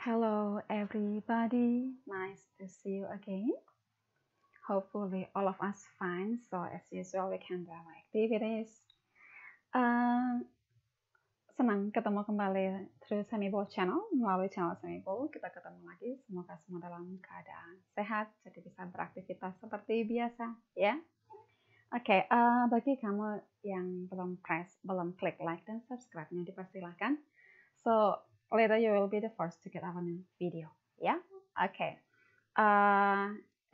Hello everybody, nice to see you again. Hopefully all of us fine, so as usual we can do our activities. Senang ketemu kembali through Semibowl channel, melalui channel Semibowl kita ketemu lagi. Semoga semua dalam keadaan sehat, jadi bisa beraktivitas seperti biasa, ya. Oke, bagi kamu yang belum klik like dan subscribe-nya, dipersilahkan. So later you will be the first to get our new video, ya. Oke.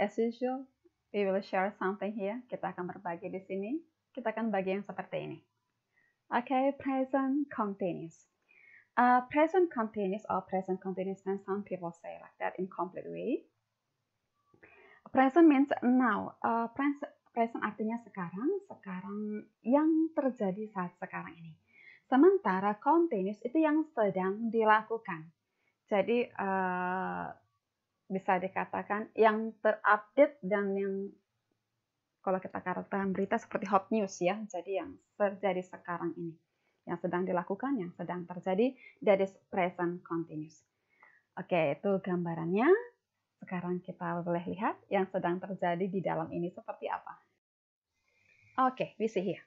As usual, we will share something here. Kita akan berbagi di sini. Kita akan bagi yang seperti ini. Okay, present continuous. Present continuous or present continuous, and some people say like that in complete way. Present means now. Present artinya sekarang yang terjadi saat sekarang ini. Sementara continuous itu yang sedang dilakukan. Jadi bisa dikatakan yang terupdate dan yang kalau kita katakan berita seperti hot news ya. Jadi yang terjadi sekarang ini, yang sedang dilakukan, yang sedang terjadi, that is present continuous. Oke, itu gambarannya. Sekarang kita boleh lihat yang sedang terjadi di dalam ini seperti apa. Oke, we see here.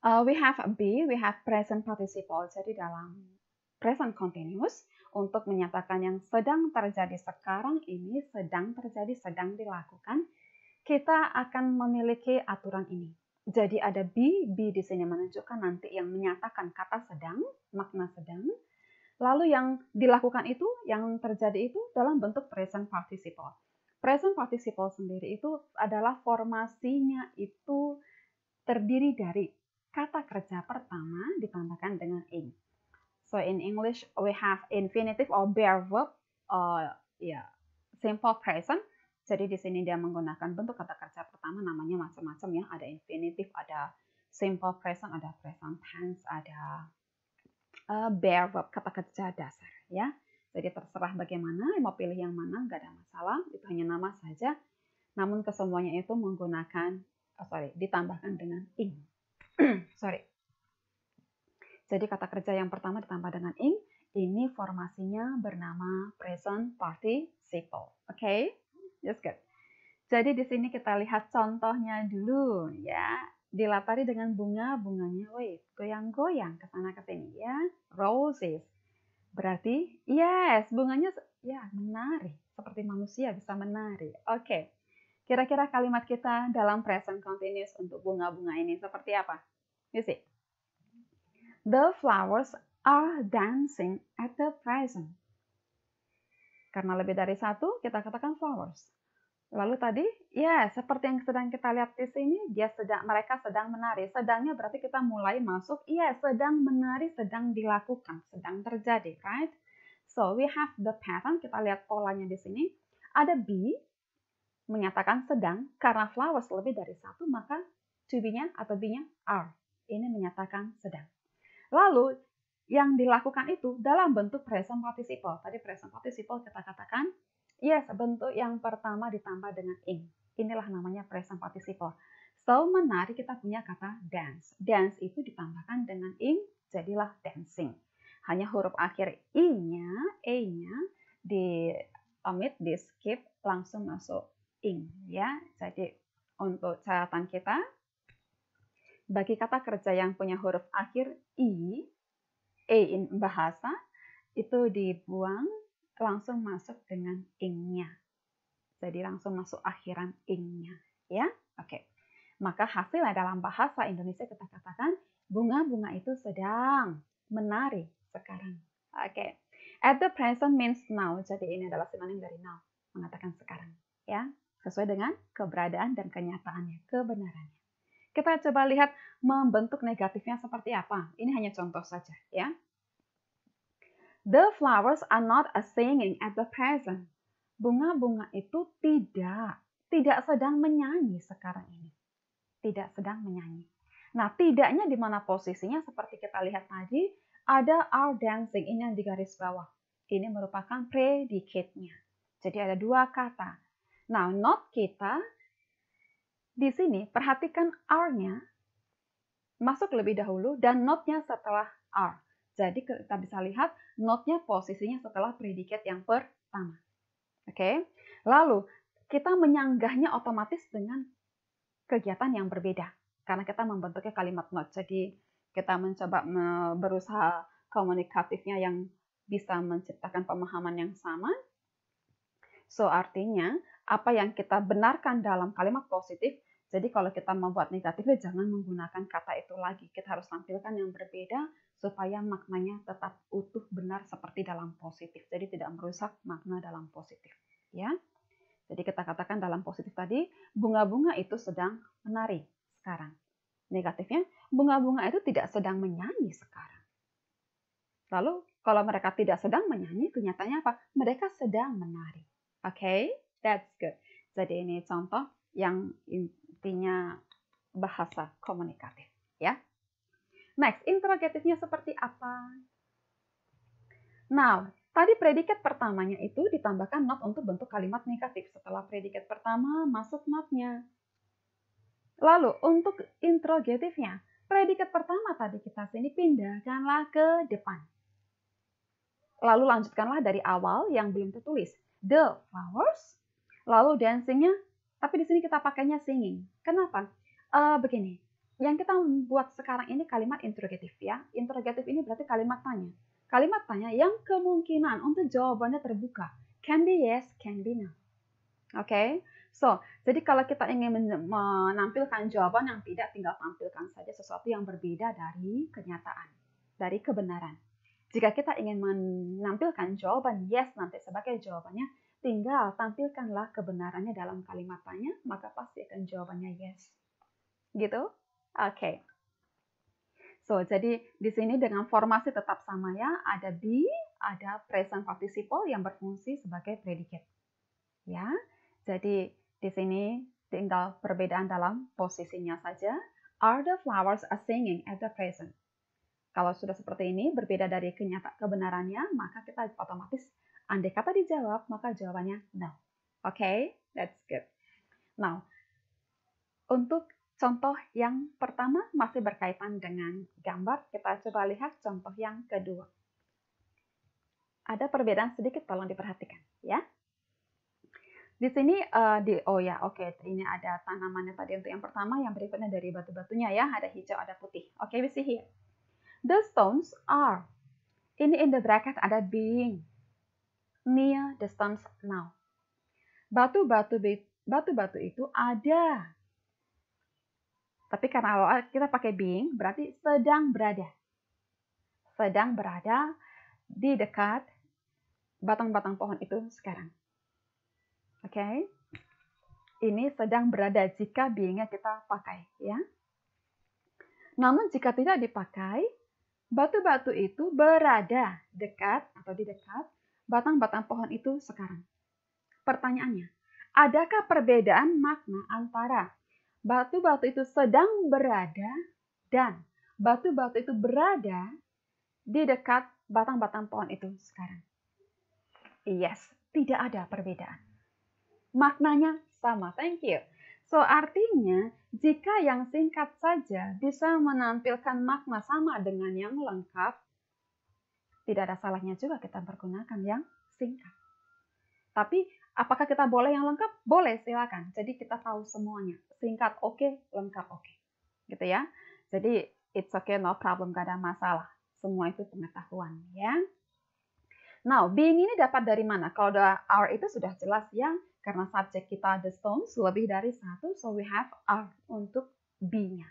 We have be, we have present participle. Jadi dalam present continuous, untuk menyatakan yang sedang terjadi sekarang ini, sedang terjadi, sedang dilakukan, kita akan memiliki aturan ini. Jadi ada be di sini menunjukkan nanti yang menyatakan kata sedang, makna sedang. Lalu yang dilakukan itu, yang terjadi itu dalam bentuk present participle. Present participle sendiri itu adalah formasinya itu terdiri dari kata kerja pertama ditambahkan dengan ing. So in English we have infinitive or bare verb, simple present. Jadi di sini dia menggunakan bentuk kata kerja pertama, namanya macam-macam ya. Ada infinitive, ada simple present, ada present tense, ada bare verb, kata kerja dasar ya. Jadi terserah bagaimana, mau pilih yang mana, nggak ada masalah. Itu hanya nama saja. Namun kesemuanya itu menggunakan, ditambahkan dengan ing. Jadi kata kerja yang pertama ditambah dengan ing, ini formasinya bernama present participle. Oke? Just good. Jadi di sini kita lihat contohnya dulu ya. Dilatari dengan bunga-bunganya, goyang-goyang ke sana ke sini ya. Roses. Berarti yes, bunganya ya menari, seperti manusia bisa menari. Oke. Kira-kira kalimat kita dalam present continuous untuk bunga-bunga ini seperti apa? You see. The flowers are dancing at the present. Karena lebih dari satu, kita katakan flowers. Lalu tadi, ya seperti yang sedang kita lihat di sini, mereka sedang menari. Sedangnya berarti kita mulai masuk, sedang menari, sedang dilakukan, sedang terjadi, right? So we have the pattern, kita lihat polanya di sini. Ada be, menyatakan sedang, karena flowers lebih dari satu, maka to be-nya atau be-nya are. Ini menyatakan sedang. Lalu, yang dilakukan itu dalam bentuk present participle. Tadi present participle kita katakan, yes, bentuk yang pertama ditambah dengan ing. Inilah namanya present participle. So, menari kita punya kata dance. Dance itu ditambahkan dengan ing, jadilah dancing. Hanya huruf akhir i-nya, e-nya, di skip, langsung masuk ing. Ya, jadi untuk catatan kita, bagi kata kerja yang punya huruf akhir i, in bahasa, itu dibuang, langsung masuk dengan ing-nya. Jadi langsung masuk akhiran ing-nya. Ya, oke. Maka hasilnya dalam bahasa Indonesia kita katakan, bunga-bunga itu sedang menari sekarang. Oke. At the present means now. Jadi ini adalah sinonim dari now. Mengatakan sekarang. Ya, sesuai dengan keberadaan dan kenyataannya, kebenarannya. Kita coba lihat membentuk negatifnya seperti apa. Ini hanya contoh saja, ya. The flowers are not singing at the present. Bunga-bunga itu tidak sedang menyanyi sekarang ini. Tidak sedang menyanyi. Nah, tidaknya di mana posisinya seperti kita lihat tadi, ada are dancing, ini yang di garis bawah. Ini merupakan predicate-nya. Jadi ada dua kata. Nah, not kita di sini, perhatikan are-nya masuk lebih dahulu dan not-nya setelah are. Jadi kita bisa lihat not-nya posisinya setelah predikat yang pertama. Oke. Lalu kita menyanggahnya otomatis dengan kegiatan yang berbeda karena kita membentuknya kalimat not. Jadi kita mencoba berusaha komunikatifnya yang bisa menciptakan pemahaman yang sama. So artinya apa yang kita benarkan dalam kalimat positif, jadi kalau kita membuat negatifnya jangan menggunakan kata itu lagi. Kita harus tampilkan yang berbeda supaya maknanya tetap utuh benar seperti dalam positif. Jadi tidak merusak makna dalam positif, ya. Jadi kita katakan dalam positif tadi, bunga-bunga itu sedang menari sekarang. Negatifnya, bunga-bunga itu tidak sedang menyanyi sekarang. Lalu kalau mereka tidak sedang menyanyi, kenyataannya apa? Mereka sedang menari. Oke, that's good. Jadi ini contoh yang intinya bahasa komunikatif, ya. Next, interrogatifnya seperti apa? Now, tadi predikat pertamanya itu ditambahkan not untuk bentuk kalimat negatif. Setelah predikat pertama, masuk not-nya. Lalu, untuk interrogatifnya, predikat pertama tadi kita sini pindahkanlah ke depan. Lalu lanjutkanlah dari awal yang belum tertulis. The flowers. Lalu dancing-nya, tapi di sini kita pakainya singing. Kenapa? Begini. Yang kita buat sekarang ini kalimat interrogatif, ya. Interrogatif ini berarti kalimat tanya. Kalimat tanya yang kemungkinan untuk jawabannya terbuka. Can be yes, can be no. Oke. So, jadi kalau kita ingin menampilkan jawaban yang tidak, tinggal tampilkan saja sesuatu yang berbeda dari kenyataan, dari kebenaran. Jika kita ingin menampilkan jawaban yes nanti sebagai jawabannya, tinggal tampilkanlah kebenarannya dalam kalimat tanya, maka pasti akan jawabannya yes. Gitu? Oke. So, jadi di sini dengan formasi tetap sama ya, ada be, ada present participle yang berfungsi sebagai predikat. Ya. Jadi di sini tinggal perbedaan dalam posisinya saja. Are the flowers are singing at the present? Kalau sudah seperti ini, berbeda dari kebenarannya, maka kita otomatis andai kata dijawab, maka jawabannya no. Oke, that's good. Now, untuk contoh yang pertama masih berkaitan dengan gambar. Kita coba lihat contoh yang kedua. Ada perbedaan sedikit, tolong diperhatikan ya. Di sini ini ada tanamannya tadi untuk yang pertama, yang berikutnya dari batu-batunya ya, ada hijau, ada putih. Oke, we see here. The stones are. Ini in the bracket ada being near the stones now. Batu-batu itu ada. Tapi karena kita pakai being, berarti sedang berada. Sedang berada di dekat batang-batang pohon itu sekarang. Oke. Ini sedang berada jika beingnya kita pakai, ya. Namun jika tidak dipakai, batu-batu itu berada dekat atau di dekat batang-batang pohon itu sekarang. Pertanyaannya, adakah perbedaan makna antara batu-batu itu sedang berada dan batu-batu itu berada di dekat batang-batang pohon itu sekarang? Yes, tidak ada perbedaan. Maknanya sama, thank you. So, artinya jika yang singkat saja bisa menampilkan makna sama dengan yang lengkap, tidak ada salahnya juga kita menggunakan yang singkat. Tapi apakah kita boleh yang lengkap? Boleh, silakan. Jadi kita tahu semuanya. Singkat oke, lengkap oke. Gitu ya. Jadi it's okay, no problem, gak ada masalah. Semua itu pengetahuan ya. Now, being ini dapat dari mana? Kalau are itu sudah jelas ya, karena subjek kita the stones lebih dari satu, so we have are untuk be-nya.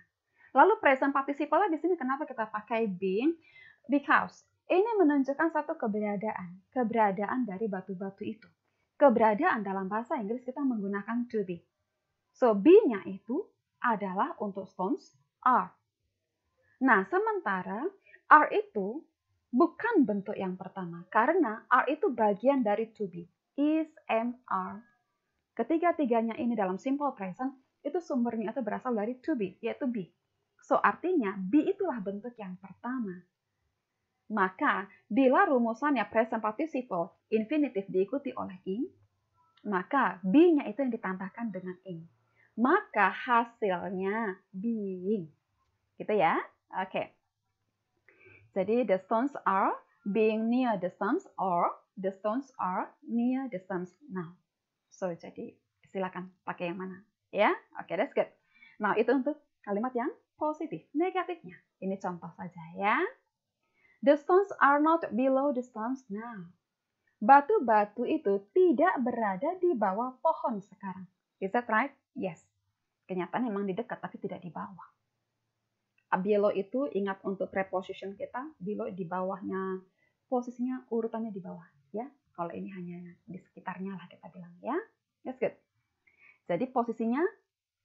Lalu present participle di sini kenapa kita pakai being? Because ini menunjukkan satu keberadaan dari batu-batu itu. Keberadaan dalam bahasa Inggris kita menggunakan to be. So, be-nya itu adalah untuk stones are. Nah, sementara are itu bukan bentuk yang pertama, karena are itu bagian dari to be. Is, am, are. Ketiga-tiganya ini dalam simple present, itu sumbernya itu berasal dari to be, yaitu be. So, artinya be itulah bentuk yang pertama. Maka, bila rumusannya present participle infinitive diikuti oleh ing, maka be-nya itu yang ditambahkan dengan ing. Maka hasilnya being. Gitu ya? Oke. Jadi the stones are being near the stones or the stones are near the stones now. So jadi silakan pakai yang mana ya. Oke, that's good. Nah, itu untuk kalimat yang positif. Negatifnya ini contoh saja ya. The stones are not below the stones now. Batu-batu itu tidak berada di bawah pohon sekarang. Is that right? Yes. Kenyataan memang di dekat tapi tidak di bawah. Below itu ingat untuk preposition kita, below di bawahnya, posisinya urutannya di bawah ya. Kalau ini hanya di sekitarnya lah kita bilang ya. That's good. Jadi posisinya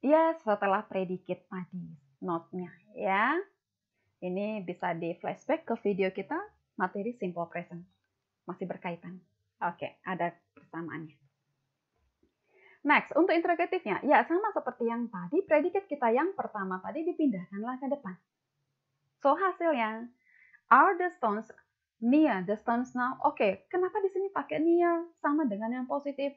ya setelah predicate tadi, not-nya ya. Ini bisa di flashback ke video kita materi simple present. Masih berkaitan. Oke, ada persamaannya. Next, untuk interrogatifnya, ya sama seperti yang tadi, predikat kita yang pertama tadi dipindahkanlah ke depan. So, hasilnya, are the stones near the stones now? Oke, kenapa di sini pakai near sama dengan yang positif?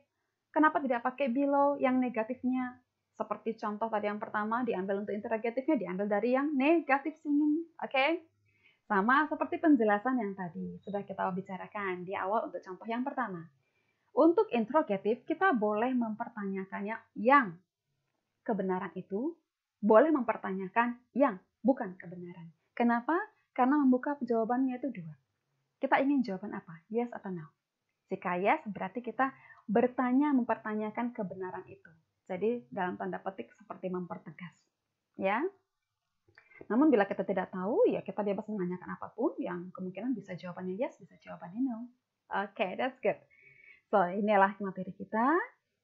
Kenapa tidak pakai below yang negatifnya? Seperti contoh tadi yang pertama, diambil untuk interrogatifnya, diambil dari yang negatif singing. Oke? Sama seperti penjelasan yang tadi, sudah kita bicarakan di awal untuk contoh yang pertama. Untuk interrogatif, kita boleh mempertanyakannya yang kebenaran itu, boleh mempertanyakan yang bukan kebenaran. Kenapa? Karena membuka jawabannya itu dua. Kita ingin jawaban apa? Yes atau no? Jika yes, berarti kita bertanya, mempertanyakan kebenaran itu. Jadi dalam tanda petik seperti mempertegas. Ya. Namun bila kita tidak tahu, ya kita bebas menanyakan apapun yang kemungkinan bisa jawabannya yes, bisa jawabannya no. Oke, that's good. So, inilah materi kita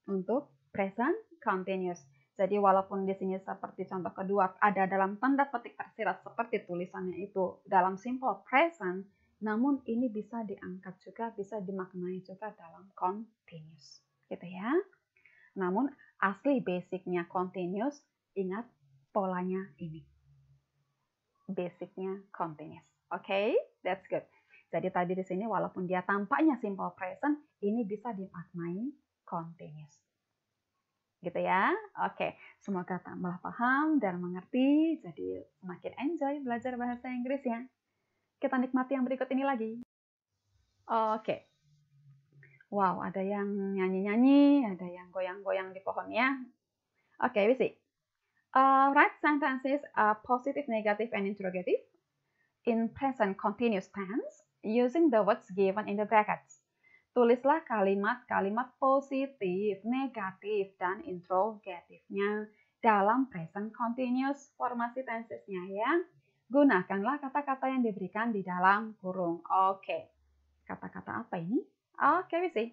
untuk present continuous. Jadi, walaupun di sini seperti contoh kedua ada dalam tanda petik tersirat seperti tulisannya itu dalam simple present, namun ini bisa diangkat juga, bisa dimaknai juga dalam continuous. Gitu ya. Namun, asli basicnya continuous, ingat polanya ini. Basicnya continuous. Oke, that's good. Jadi tadi di sini walaupun dia tampaknya simple present, ini bisa dimaknai continuous. Gitu ya. Oke, semoga tambah paham dan mengerti. Jadi semakin enjoy belajar bahasa Inggris ya. Kita nikmati yang berikut ini lagi. Oke. Wow, ada yang nyanyi-nyanyi, ada yang goyang-goyang di pohon ya. Oke, we see. Write sentences positive, negative, and interrogative in present continuous tense using the words given in the brackets. Tulislah kalimat-kalimat positif, negatif, dan interrogatifnya dalam present continuous formasi tensesnya ya. Gunakanlah kata-kata yang diberikan di dalam kurung. Oke. Kata-kata apa ini? Oke, we see.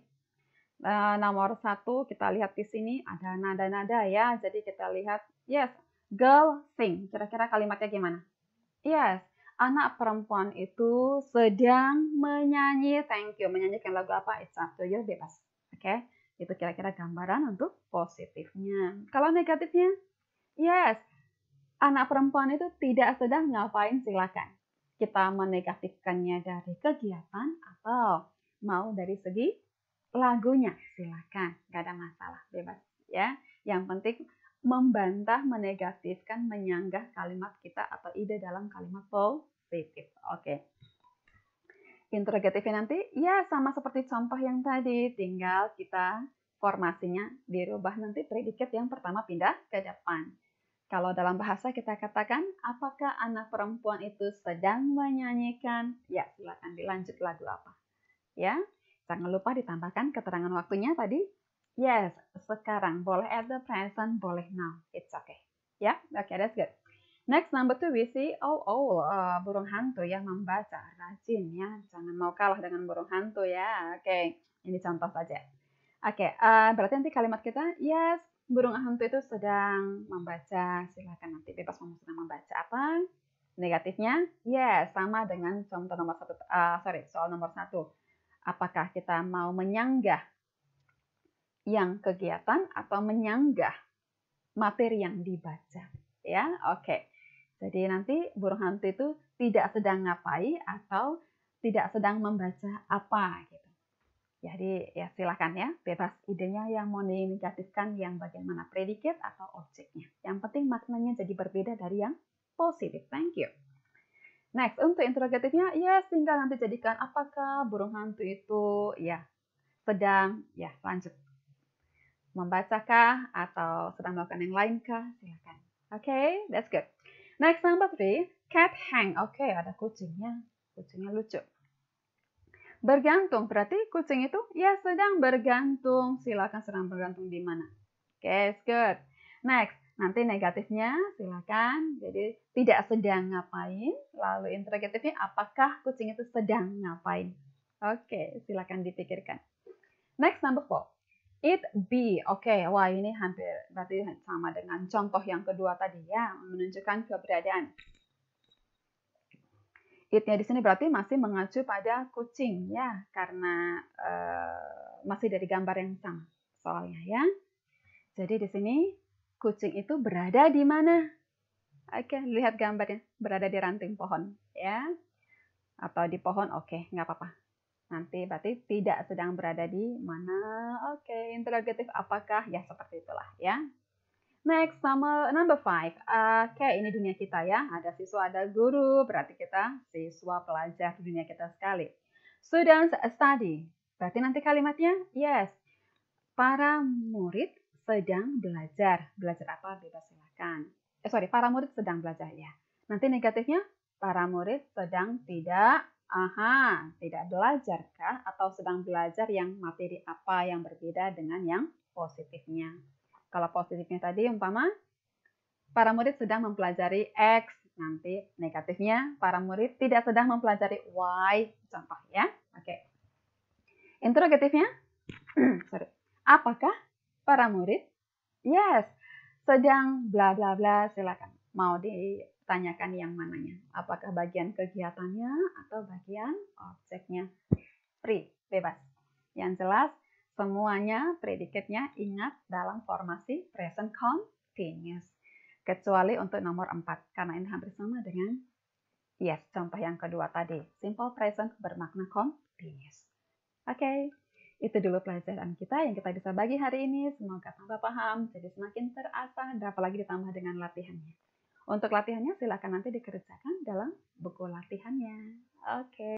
Nomor 1 kita lihat di sini ada nada-nada ya. Jadi kita lihat, yes, girl sing. Kira-kira kalimatnya gimana? Yes, anak perempuan itu sedang menyanyi. Thank you. Menyanyikan lagu apa? It's up to you, bebas. Oke, itu kira-kira gambaran untuk positifnya. Kalau negatifnya, yes, anak perempuan itu tidak sedang ngapain, silakan. Kita menegatifkannya dari kegiatan atau mau dari segi lagunya, silakan. Gak ada masalah, bebas ya. Yang penting membantah, menegatifkan, menyanggah kalimat kita atau ide dalam kalimat positif. Oke. Interrogatifnya nanti ya sama seperti contoh yang tadi, tinggal kita formasinya dirubah nanti predikat yang pertama pindah ke depan. Kalau dalam bahasa kita katakan, apakah anak perempuan itu sedang menyanyikan? Ya, silakan dilanjut lagu apa. Ya, jangan lupa ditambahkan keterangan waktunya tadi. Yes, sekarang. Boleh at the present, boleh now. It's okay. Ya, okay, that's good. Next, number 2, we see, burung hantu yang membaca. Rajin ya, jangan mau kalah dengan burung hantu ya. Oke, ini contoh saja. Oke, berarti nanti kalimat kita, yes, burung hantu itu sedang membaca. Silakan nanti bebas mau sedang membaca apa. Negatifnya, yes, sama dengan contoh nomor 1, soal nomor 1. Apakah kita mau menyanggah yang kegiatan atau menyanggah materi yang dibaca? Ya, oke. Jadi nanti burung hantu itu tidak sedang ngapain atau tidak sedang membaca apa gitu. Jadi ya silakan ya, bebas idenya yang mau dinegatifkan yang bagaimana predikat atau objeknya. Yang penting maknanya jadi berbeda dari yang positif. Thank you. Next, untuk interrogatifnya, yes, tinggal nanti jadikan apakah burung hantu itu, ya, sedang, ya, lanjut. Membacakah atau sedang melakukan yang lainkah? Silakan. Okay, that's good. Next, number 3, cat hang. Okay, ada kucingnya. Kucingnya lucu. Bergantung, berarti kucing itu ya sedang bergantung. Silakan sedang bergantung di mana. Okay, good. Next, nanti negatifnya silakan. Jadi tidak sedang ngapain. Lalu interrogatifnya apakah kucing itu sedang ngapain. Oke, silakan dipikirkan. Next, number 4. It be. Oke, wah ini hampir berarti sama dengan contoh yang kedua tadi ya, menunjukkan keberadaan. It-nya di sini berarti masih mengacu pada kucing ya, karena masih dari gambar yang sama soalnya ya. Jadi di sini kucing itu berada di mana? Oke, lihat gambarnya, berada di ranting pohon ya, atau di pohon. Oke, nggak apa-apa. Nanti berarti tidak sedang berada di mana. Oke, interrogatif apakah? Ya, seperti itulah ya. Next, number 5. Oke, ini dunia kita ya. Ada siswa, ada guru. Berarti kita siswa pelajar di dunia kita sekali. Students study. Berarti nanti kalimatnya, yes. Para murid sedang belajar. Belajar apa? Bebas silakan. Para murid sedang belajar ya. Nanti negatifnya, para murid sedang tidak belajar kah? Atau sedang belajar yang materi apa yang berbeda dengan yang positifnya. Kalau positifnya tadi umpama, para murid sedang mempelajari X. Nanti negatifnya, para murid tidak sedang mempelajari Y. Contoh ya. Oke. Interrogatifnya, apakah para murid? Yes, sedang bla bla bla. Silakan. Mau ditanyakan yang mananya? Apakah bagian kegiatannya atau bagian objeknya? Free, bebas. Yang jelas semuanya predikatnya ingat dalam formasi present continuous. Kecuali untuk nomor 4 karena ini hampir sama dengan yes, contoh yang kedua tadi. Simple present bermakna continuous. Oke. Itu dulu pelajaran kita yang kita bisa bagi hari ini. Semoga tambah paham, jadi semakin terasa, dan apalagi ditambah dengan latihannya. Untuk latihannya silakan nanti dikerjakan dalam buku latihannya. Oke.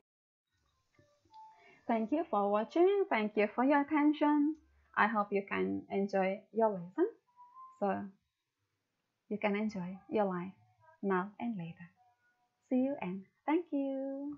Thank you for watching. Thank you for your attention. I hope you can enjoy your lesson. So you can enjoy your life now and later. See you and thank you.